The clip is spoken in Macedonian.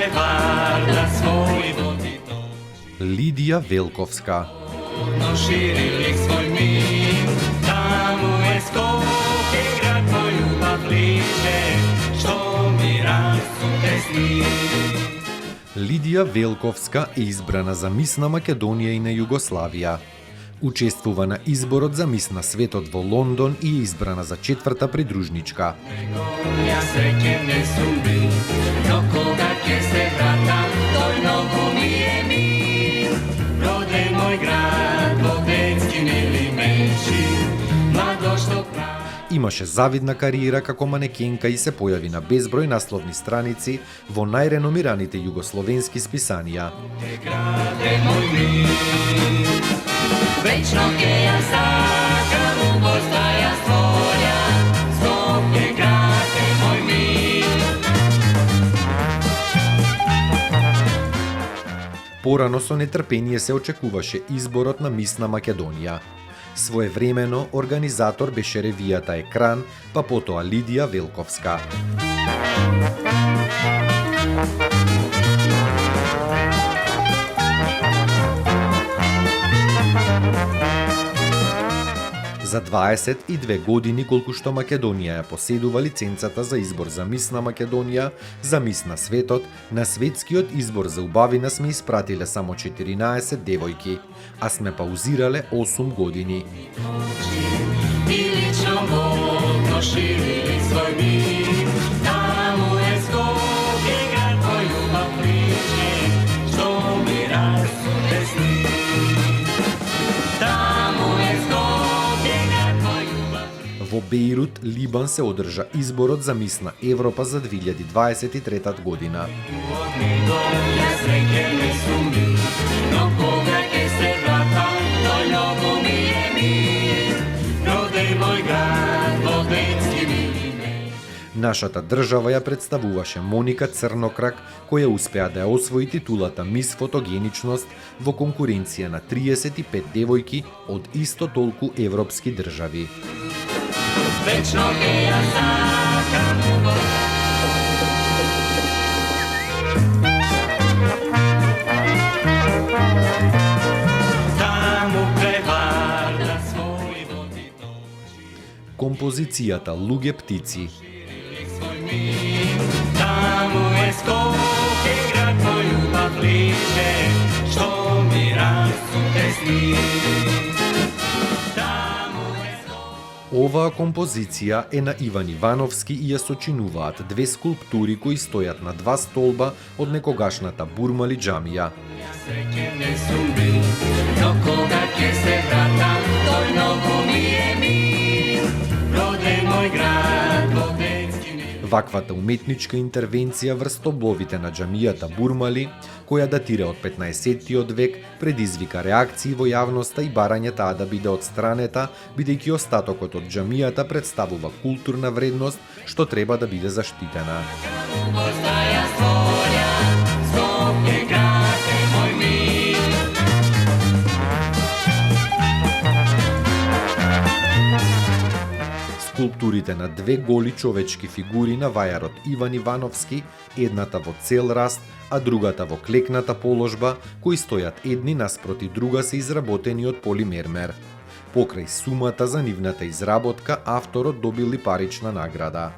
prevarda svoj vodi Lidija Velkovska. širili svoj mir, tamo je skoke grad tvoj ljubav bliže, što mi rasute sni. Lidija Velkovska е избрана за мис на Македонија и на Југославија. Учествува на изборот за мис на светот во Лондон и е избрана за 4-та придружничка. Ja srećen ne sum bil, no koga će se vrata, toj mnogo mi je mir. Rode moj grad, Vodecki mili menši, mladošto prav. Имаше завидна кариера како манекенка и се појави на безброј насловни страници во најреномираните југословенски списанија. Grade moj mir, večno ke ja sakam, ubostaja stvorja, Skopje grade moj mir. Порано со нетрпение се очекуваше изборот на мис на Македонија. Своевремено организатор беше ревијата Екран, па потоа Лидија Велковска. За 22 години колку што Македонија ја поседува лиценцата за избор за мис на Македонија, за мис на светот, на светскиот избор за убавина сме испратиле само 14 девојки, а сме паузирале 8 години. I lično bolno širili svoj mir, tamo je Skopje grad tvoj ljubav bliže, što mi rasute sni. Tamo je Skopje grad tvoj ljubav bliže. Во Бејрут, Либан се одржа изборот за мис на Европа за 2023 година. Od njegov ja srećen ne sum bil, no koga će se vrata, toj mnogo mi je mir. Rode moj grad, Vodecki mili menši. Нашата држава ја представуваше Моника Црнокрак, која успеа да ја освои титулата Мис Фотогеничност во конкуренција на 35 девојки од исто толку европски држави. Večno ke ja sakam, tamo prevarda svoj vodi Композицијата Луѓе птици svoj mir, tamo je Skopje grad tvoj ljubav bliže, što mi rasute sni. Tamo je Оваа композиција е на Иван Ивановски и ја сочинуваат две скулптури кои стојат на два столба од некогашната Бурмали џамија. ja srećen ne sum bil, no koga će se vrata, toj mnogo mi je mir. Rode moj grad, Vodecki mili. Ваквата уметничка интервенција врз столбовите на џамијата Бурмали, која датира од 15-тиот век, предизвика реакции во јавноста и барање таа да биде отстранета, бидејќи остатокот од џамијата представува културна вредност што треба да биде заштитена. Postaja stvorja, Skopje grade moj mir. Скулптурите на две голи човечки фигури на вајарот Иван Ивановски, едната во цел раст, а другата во клекната положба, кои стојат едни наспроти друга се изработени од полимермер. Покрај сумата за нивната изработка, авторот добил и парична награда.